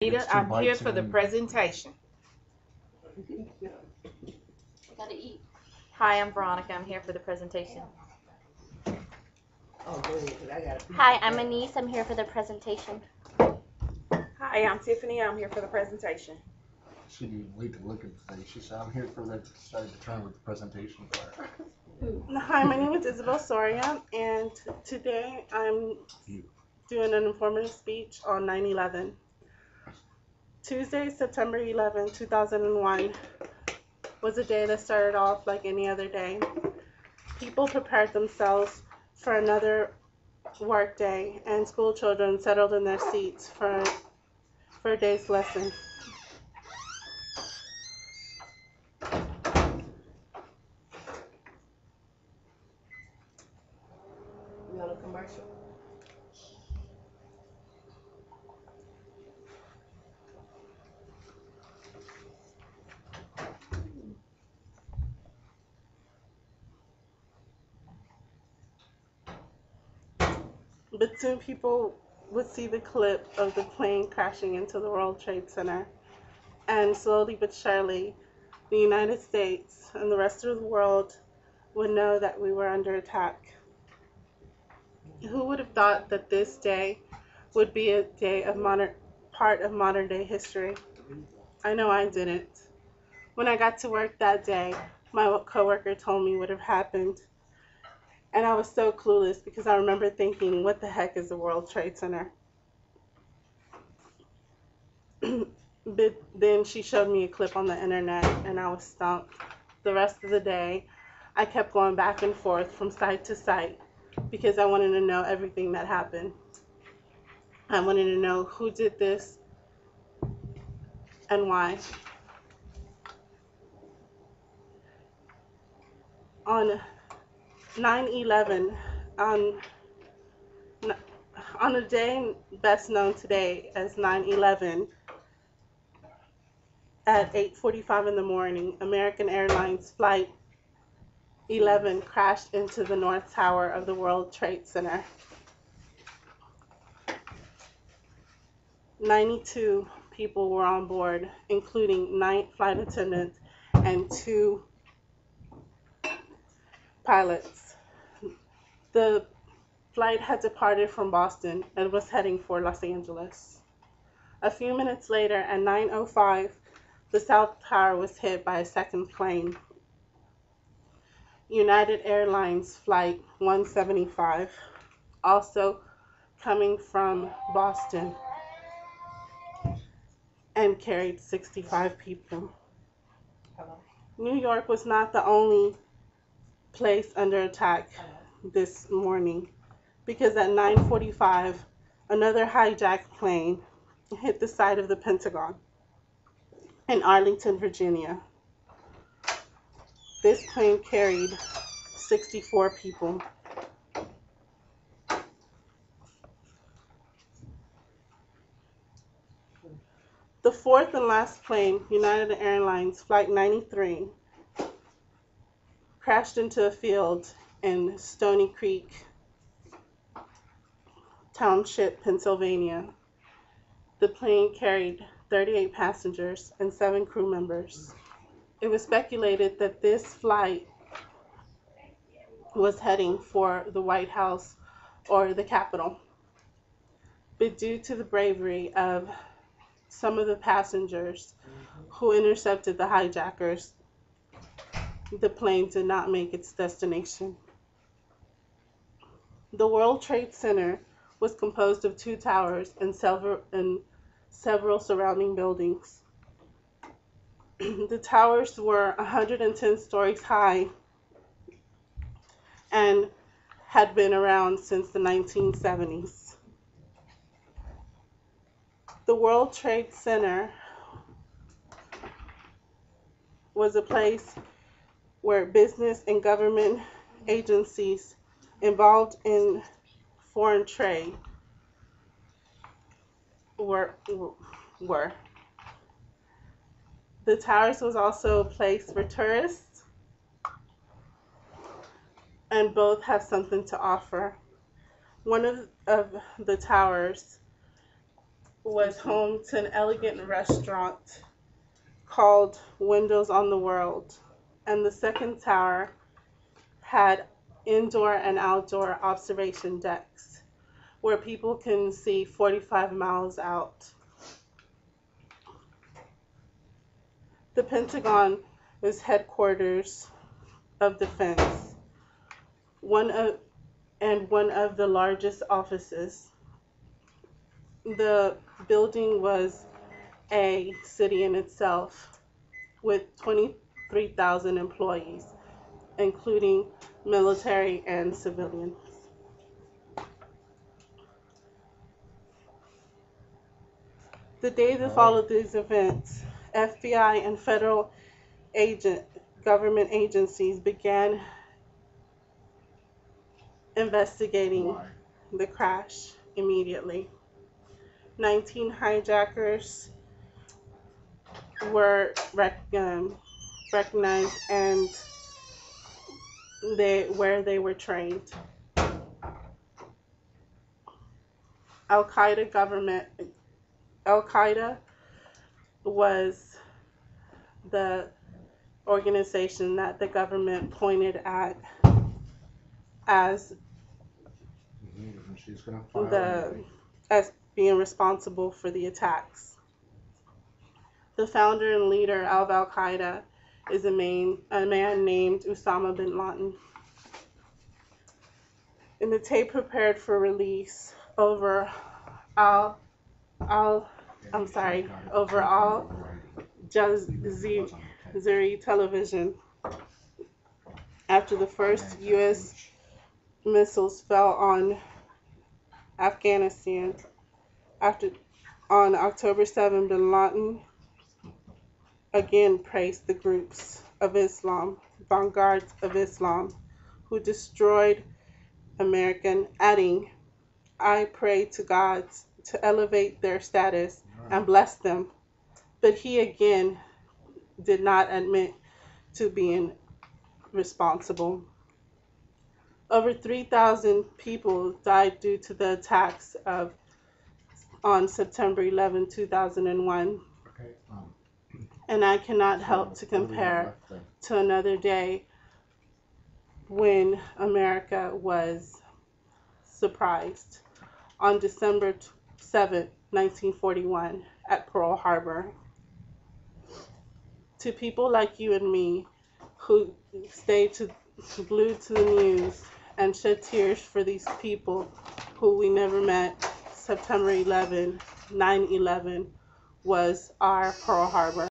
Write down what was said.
Peter, It's two I'm here bites for the and presentation. Gotta eat. Hi, I'm Veronica. I'm here for the presentation. Oh, go ahead, 'cause I got a piece Hi, of I'm that. Anise. I'm here for the presentation. Hi, I'm Tiffany. I'm here for the presentation. she didn't even wait to look at the thing. She said, I'm here for the start the turn with the presentation part. Hi, my name is Isabel Soria, and today I'm doing an informative speech on 9/11. Tuesday, September 11, 2001, was a day that started off like any other day. People prepared themselves for another work day, and school children settled in their seats for a day's lesson. We on a commercial? But soon people would see the clip of the plane crashing into the World Trade Center, and slowly but surely, the United States and the rest of the world would know that we were under attack. Who would have thought that this day would be a day of part of modern day history? I know I didn't. When I got to work that day, my coworker told me what had happened, and I was so clueless because I remember thinking, what the heck is the World Trade Center? But then she showed me a clip on the internet, and I was stumped. The rest of the day, I kept going back and forth from site to site because I wanted to know everything that happened. I wanted to know who did this and why. On 9/11, on on a day best known today as 9/11, at 8:45 in the morning, American Airlines Flight 11 crashed into the North Tower of the World Trade Center. 92 people were on board, including 9 flight attendants and 2 pilots. The flight had departed from Boston and was heading for Los Angeles. A few minutes later, at 9:05, the South Tower was hit by a second plane. United Airlines Flight 175, also coming from Boston, and carried 65 people. New York was not the only place under attack this morning, because at 9:45, another hijacked plane hit the side of the Pentagon in Arlington, Virginia. This plane carried 64 people. The fourth and last plane, United Airlines Flight 93, crashed into a field in Stony Creek Township, Pennsylvania. The plane carried 38 passengers and 7 crew members. It was speculated that this flight was heading for the White House or the Capitol. But due to the bravery of some of the passengers who intercepted the hijackers, the plane did not make its destination. The World Trade Center was composed of 2 towers and several surrounding buildings. The towers were 110 stories high and had been around since the 1970s. The World Trade Center was a place where business and government agencies involved in foreign trade were. The towers was also a place for tourists, and both have something to offer. One of the towers was home to an elegant restaurant called Windows on the World, and the second tower had indoor and outdoor observation decks where people can see 45 miles out. The Pentagon is headquarters of defense, one of the largest offices. The building was a city in itself with 23,000 employees, including military and civilian. The day that followed these events, FBI and federal government agencies began investigating Why? the crash immediately. 19 hijackers were recognized and where they were trained. Al-Qaeda was the organization that the government pointed at as And she's gonna file anyway. as being responsible for the attacks. The founder and leader of Al-Qaeda is a man named Osama bin Laden. In the tape prepared for release over Al Jazeera television, after the first U.S. missiles fell on Afghanistan, on October 7, bin Laden again praised the groups of Islam, vanguards of Islam, who destroyed American, adding, "I pray to God to elevate their status and bless them." But he again did not admit to being responsible. Over 3,000 people died due to the attacks on September 11, 2001. Okay. And I cannot help to compare to another day when America was surprised on December 7, 1941 at Pearl Harbor. To people like you and me who stayed glued to the news and shed tears for these people who we never met, September 11, 9/11 was our Pearl Harbor.